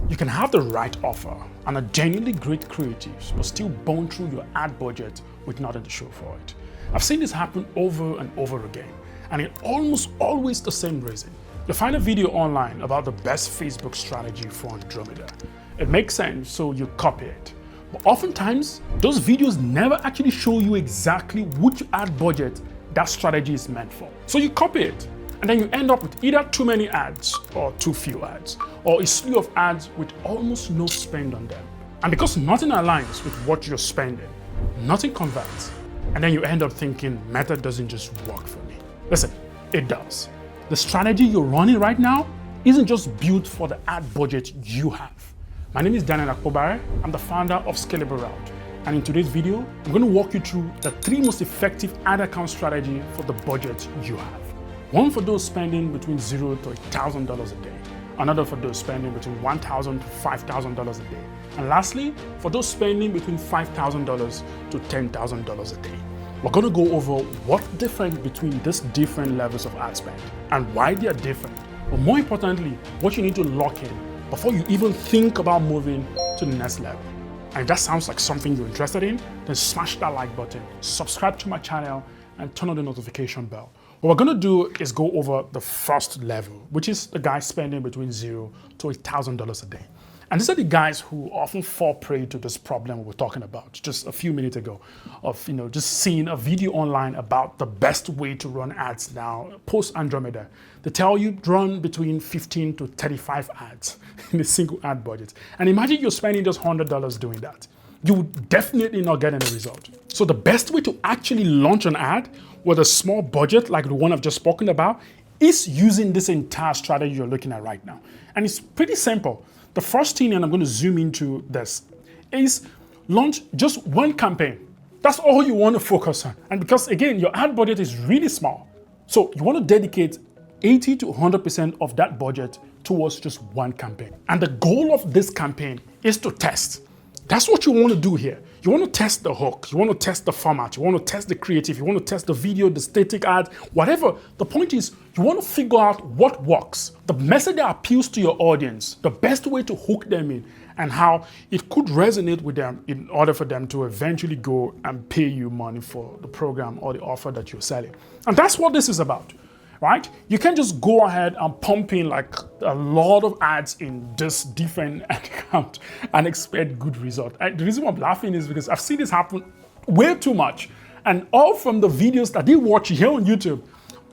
You can have the right offer and a genuinely great creatives, but still burn through your ad budget with nothing to show for it. I've seen this happen over and over again, and it's almost always the same reason. You'll find a video online about the best Facebook strategy for Andromeda. It makes sense, so you copy it. But oftentimes, those videos never actually show you exactly which ad budget that strategy is meant for. So you copy it, and then you end up with either too many ads or too few ads, or a slew of ads with almost no spend on them. And because nothing aligns with what you're spending, nothing converts. And then you end up thinking, Meta doesn't just work for me. Listen, it does. The strategy you're running right now isn't just built for the ad budget you have. My name is Daniel Akpobare. I'm the founder of Scalable Route. And in today's video, I'm going to walk you through the 3 most effective ad account strategy for the budget you have. One for those spending between $0 to $1,000 a day. Another for those spending between $1,000 to $5,000 a day. And lastly, for those spending between $5,000 to $10,000 a day. We're going to go over what's different between these different levels of ad spend and why they are different. But more importantly, what you need to lock in before you even think about moving to the next level. And if that sounds like something you're interested in, then smash that like button, subscribe to my channel, and turn on the notification bell. What we're going to do is go over the first level, which is the guy spending between $0 to $1,000 a day. And these are the guys who often fall prey to this problem we were talking about just a few minutes ago of just seeing a video online about the best way to run ads now post Andromeda. They tell you run between 15 to 35 ads in a single ad budget. And imagine you're spending just $100 doing that. You would definitely not get any result. So the best way to actually launch an ad with a small budget like the one I've just spoken about is using this entire strategy you're looking at right now. And it's pretty simple. The first thing, and I'm going to zoom into this, is launch just one campaign. That's all you want to focus on. And because again, your ad budget is really small. So you want to dedicate 80 to 100% of that budget towards just one campaign. And the goal of this campaign is to test. That's what you want to do here. You want to test the hook, you want to test the format, you want to test the creative, you want to test the video, the static ad, whatever. The point is, you want to figure out what works, the message that appeals to your audience, the best way to hook them in, and how it could resonate with them in order for them to eventually go and pay you money for the program or the offer that you're selling. And that's what this is about. Right? You can't just go ahead and pump in like a lot of ads in this different account and expect good result. The reason why I'm laughing is because I've seen this happen way too much, and all from the videos that they watch here on YouTube.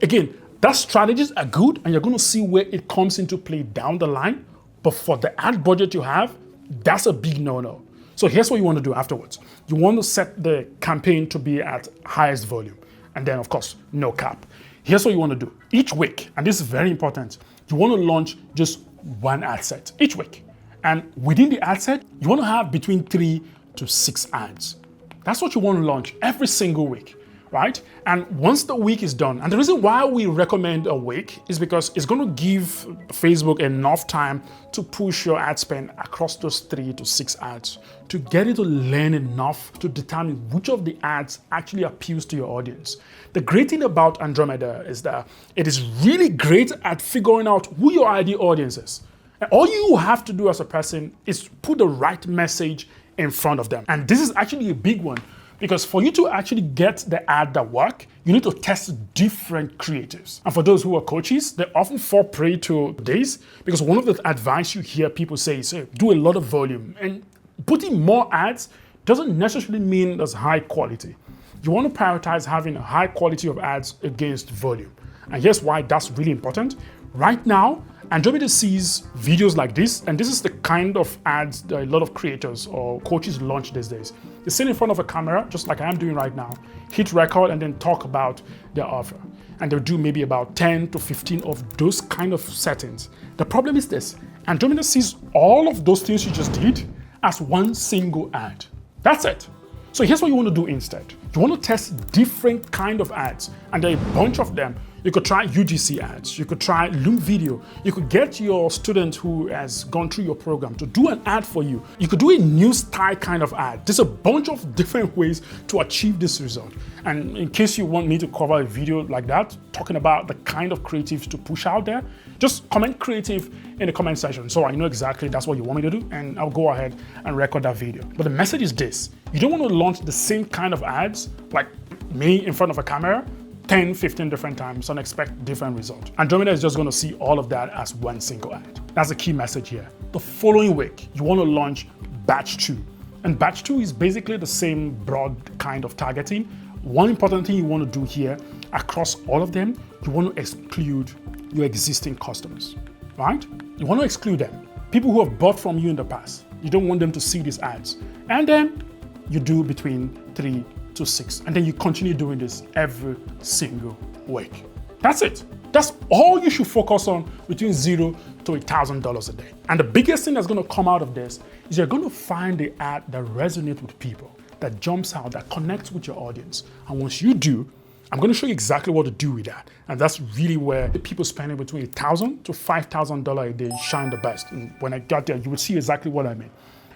Again, that strategies are good, and you're going to see where it comes into play down the line. But for the ad budget you have, that's a big no-no. So here's what you want to do afterwards. You want to set the campaign to be at highest volume, and then of course, no cap. Here's what you want to do. Each week, and this is very important, you want to launch just one ad set each week. And within the ad set, you want to have between 3 to 6 ads. That's what you want to launch every single week, right? And once the week is done, and the reason why we recommend a week is because it's going to give Facebook enough time to push your ad spend across those 3 to 6 ads to get it to learn enough to determine which of the ads actually appeals to your audience. The great thing about Andromeda is that it is really great at figuring out who your ideal audience is. And all you have to do as a person is put the right message in front of them. And this is actually a big one, because for you to actually get the ad that work, you need to test different creatives. And for those who are coaches, they often fall prey to this, because one of the advice you hear people say is do a lot of volume. And putting more ads doesn't necessarily mean there's high quality. You want to prioritize having a high quality of ads against volume. And here's why that's really important. Right now, Andromeda sees videos like this, and this is the kind of ads that a lot of creators or coaches launch these days. They sit in front of a camera, just like I am doing right now, hit record, and then talk about their offer. And they'll do maybe about 10 to 15 of those kind of settings. The problem is this: Andromeda sees all of those things you just did as one single ad. That's it. So here's what you want to do instead. You want to test different kind of ads, and there are a bunch of them. You could try UGC ads. You could try Loom video. You could get your student who has gone through your program to do an ad for you. You could do a news style kind of ad. There's a bunch of different ways to achieve this result. And in case you want me to cover a video like that, talking about the kind of creatives to push out there, just comment creative in the comment section so I know exactly that's what you want me to do, and I'll go ahead and record that video. But the message is this: you don't want to launch the same kind of ads like me in front of a camera 10, 15 different times and expect different results. Andromeda is just going to see all of that as one single ad. That's the key message here. The following week, you want to launch batch 2. And batch 2 is basically the same broad kind of targeting. One important thing you want to do here, across all of them, you want to exclude your existing customers, right? You want to exclude them. People who have bought from you in the past. You don't want them to see these ads. And then you do between 3 to 6. And then you continue doing this every single week. That's it. That's all you should focus on, between $0 to $1,000 a day. And the biggest thing that's going to come out of this is you're going to find the ad that resonates with people, that jumps out, that connects with your audience. And once you do, I'm going to show you exactly what to do with that. And that's really where the people spending between $1,000 to $5,000 a day shine the best. And when I got there, you will see exactly what I mean.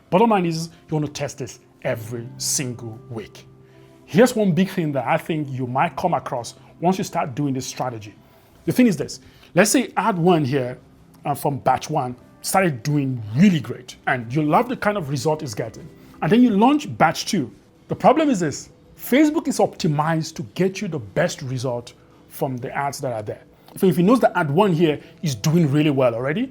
Bottom line is, you want to test this every single week. Here's one big thing that I think you might come across once you start doing this strategy. The thing is this: let's say ad 1 here from batch 1 started doing really great and you love the kind of result it's getting. And then you launch batch 2. The problem is this: Facebook is optimized to get you the best result from the ads that are there. So if he knows that ad 1 here is doing really well already,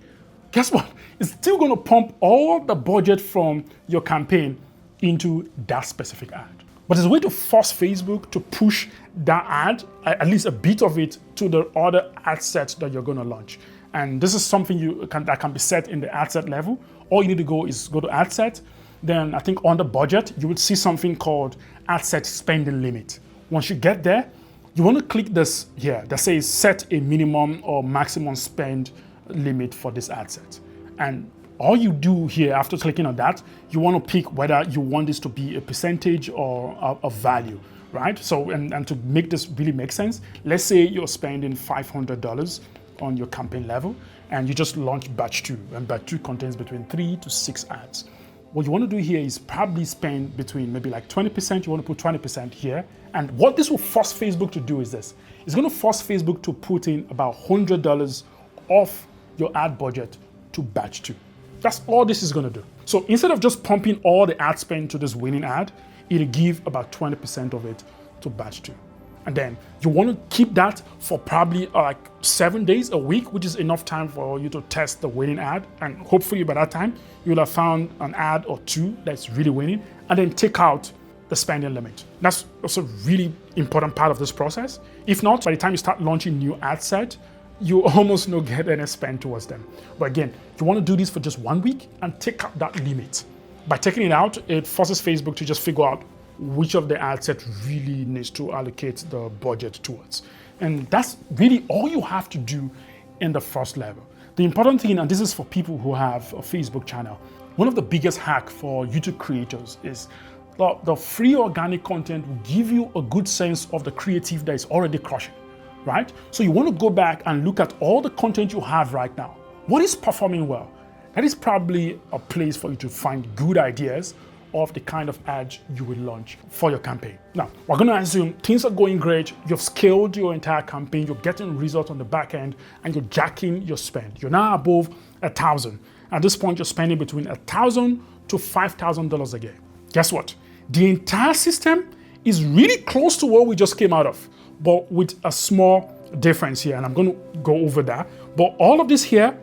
guess what? It's still going to pump all the budget from your campaign into that specific ad. But there's a way to force Facebook to push that ad, at least a bit of it, to the other ad sets that you're going to launch. And this is something that can be set in the ad set level. All you need to go is go to ad set. Then I think under budget, you would see something called ad set spending limit. Once you get there, you want to click this here that says set a minimum or maximum spend limit for this ad set. And all you do here after clicking on that, you want to pick whether you want this to be a percentage or a value, right? So, and to make this really make sense, let's say you're spending $500 on your campaign level and you just launch batch 2, and batch 2 contains between 3 to 6 ads. What you want to do here is probably spend between maybe like 20%, you want to put 20% here. And what this will force Facebook to do is this: it's going to force Facebook to put in about $100 off your ad budget to batch 2. That's all this is going to do. So instead of just pumping all the ad spend to this winning ad, it'll give about 20% of it to batch 2. And then you want to keep that for probably like 7 days a week, which is enough time for you to test the winning ad. And hopefully by that time, you'll have found an ad or 2 that's really winning, and then take out the spending limit. That's also a really important part of this process. If not, by the time you start launching new ad set, you almost no get any spend towards them. But again, you want to do this for just 1 week and take out that limit. By taking it out, it forces Facebook to just figure out which of the ad set really needs to allocate the budget towards. And that's really all you have to do in the first level. The important thing, and this is for people who have a Facebook channel, one of the biggest hacks for YouTube creators is the free organic content will give you a good sense of the creative that is already crushing, right? So you want to go back and look at all the content you have right now. What is performing well? That is probably a place for you to find good ideas of the kind of ads you will launch for your campaign. Now, we're going to assume things are going great, you've scaled your entire campaign, you're getting results on the back end, and you're jacking your spend. You're now above $1,000. At this point, you're spending between $1,000 to $5,000 a day. Guess what? The entire system is really close to what we just came out of, but with a small difference here, and I'm going to go over that. But all of this here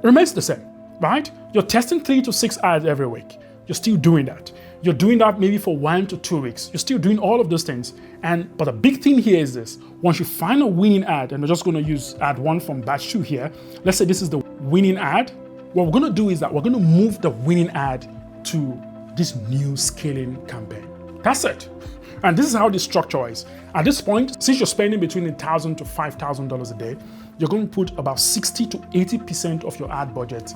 remains the same, right? You're testing 3 to 6 ads every week. You're still doing that. You're doing that maybe for 1 to 2 weeks. You're still doing all of those things. But the big thing here is this: once you find a winning ad, and we're just going to use ad 1 from batch 2 here. Let's say this is the winning ad. What we're going to do is that we're going to move the winning ad to this new scaling campaign. That's it. And this is how the structure is. At this point, since you're spending between $1,000 to $5,000 a day, you're going to put about 60 to 80% of your ad budget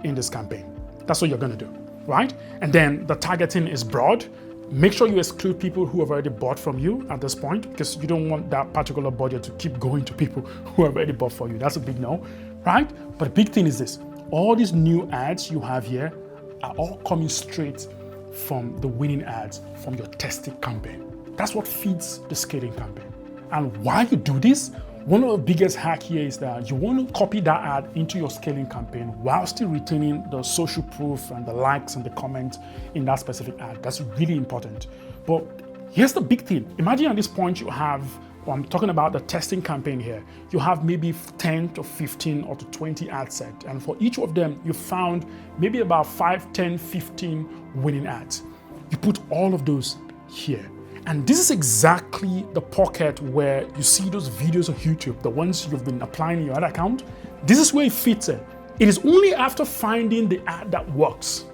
in this campaign. That's what you're going to do, right? And then the targeting is broad. Make sure you exclude people who have already bought from you at this point, because you don't want that particular budget to keep going to people who have already bought for you. That's a big no, right? But the big thing is this: all these new ads you have here are all coming straight from the winning ads from your testing campaign. That's what feeds the scaling campaign. And while you do this, one of the biggest hack here is that you want to copy that ad into your scaling campaign while still retaining the social proof and the likes and the comments in that specific ad. That's really important. But here's the big thing. Imagine at this point you have, I'm talking about the testing campaign here, you have maybe 10 to 15 or to 20 ad set. And for each of them, you found maybe about 5, 10, 15 winning ads. You put all of those here. And this is exactly the pocket where you see those videos on YouTube, the ones you've been applying in your ad account. This is where it fits in. It is only after finding the ad that works.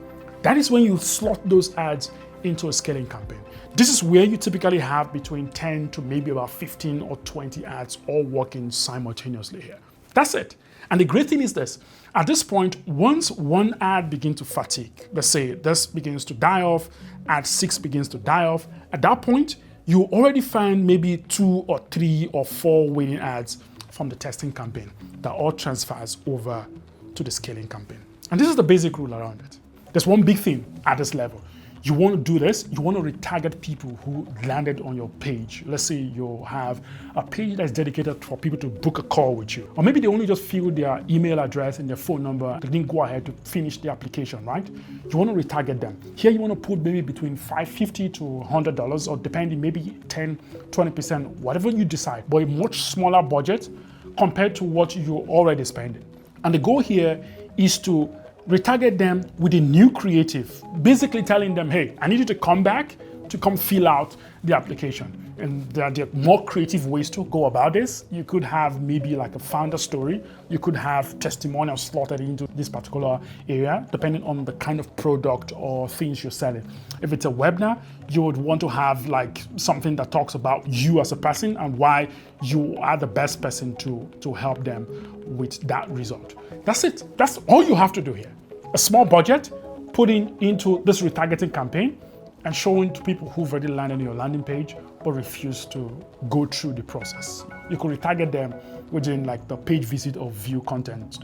That is when you slot those ads into a scaling campaign. This is where you typically have between 10 to maybe about 15 or 20 ads all working simultaneously here. That's it. And the great thing is this: at this point, once one ad begins to fatigue, let's say this begins to die off, ad 6 begins to die off, at that point, you already find maybe 2 or 3 or 4 winning ads from the testing campaign that all transfers over to the scaling campaign. And this is the basic rule around it. There's one big thing at this level. You want to do this, you want to retarget people who landed on your page. Let's say you have a page that's dedicated for people to book a call with you. Or maybe they only just filled their email address and their phone number. They didn't go ahead to finish the application, right? You want to retarget them. Here you want to put maybe between $50 to $100, or depending, maybe 10, 20%, whatever you decide, but a much smaller budget compared to what you're already spending. And the goal here is to retarget them with a new creative, basically telling them, hey, I need you to come back to come fill out the application. And there are more creative ways to go about this. You could have maybe like a founder story. You could have testimonials slotted into this particular area, depending on the kind of product or things you're selling. If it's a webinar, you would want to have like something that talks about you as a person and why you are the best person to help them with that result. That's it. That's all you have to do here. A small budget, putting into this retargeting campaign and showing to people who've already landed on your landing page but refuse to go through the process. You could retarget them within like the page visit or view content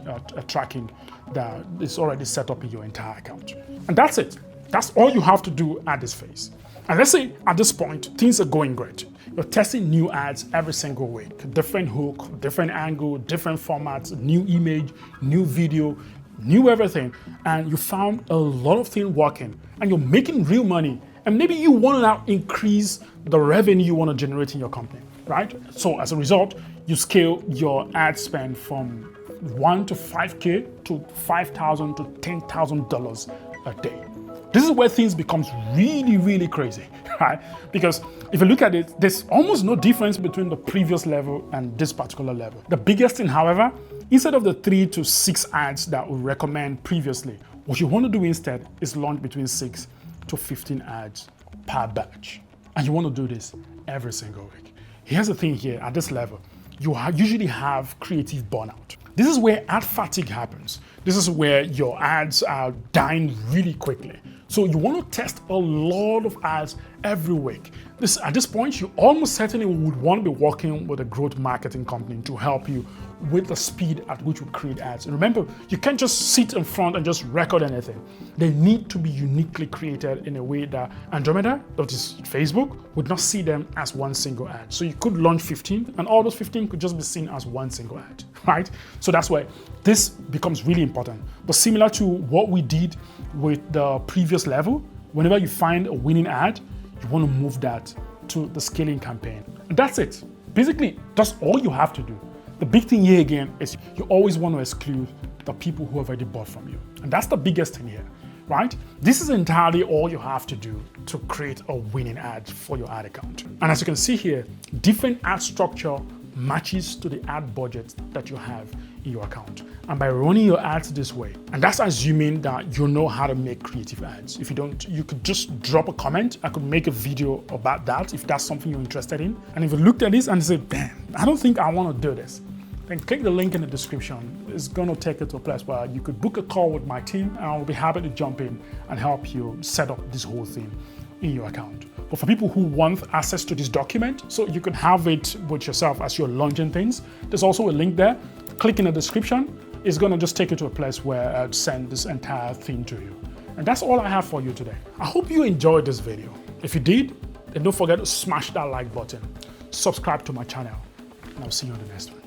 tracking that is already set up in your entire account. And that's it. That's all you have to do at this phase. And let's say at this point, things are going great. You're testing new ads every single week, different hook, different angle, different formats, new image, new video, new everything, and you found a lot of things working and you're making real money, and maybe you want to now increase the revenue you want to generate in your company, right? So as a result, you scale your ad spend from $1 to $5K to $5,000 to $10,000 a day. This is where things becomes really, really crazy, right? Because if you look at it, there's almost no difference between the previous level and this particular level. The biggest thing, however, instead of the 3 to 6 ads that we recommend previously, what you want to do instead is launch between 6 to 15 ads per batch. And you want to do this every single week. Here's the thing here, at this level, you usually have creative burnout. This is where ad fatigue happens. This is where your ads are dying really quickly. So you want to test a lot of ads every week. At this point, you almost certainly would want to be working with a growth marketing company to help you with the speed at which we create ads. And remember, you can't just sit in front and just record anything. They need to be uniquely created in a way that Andromeda, that is Facebook, would not see them as one single ad. So you could launch 15 and all those 15 could just be seen as one single ad, right? So that's why this becomes really important. But similar to what we did with the previous level, whenever you find a winning ad, you want to move that to the scaling campaign. And that's it. Basically, that's all you have to do. The big thing here again is you always want to exclude the people who have already bought from you. And that's the biggest thing here, right? This is entirely all you have to do to create a winning ad for your ad account. And as you can see here, different ad structure matches to the ad budget that you have in your account. And by running your ads this way, and that's assuming that you know how to make creative ads. If you don't, you could just drop a comment. I could make a video about that if that's something you're interested in. And if you looked at this and say, damn, I don't think I want to do this, then click the link in the description. It's going to take you to a place where you could book a call with my team and I'll be happy to jump in and help you set up this whole thing in your account. But for people who want access to this document, so you can have it with yourself as you're launching things, there's also a link there. Click in the description. It's going to just take you to a place where I'd send this entire thing to you. And that's all I have for you today. I hope you enjoyed this video. If you did, then don't forget to smash that like button. Subscribe to my channel, and I'll see you on the next one.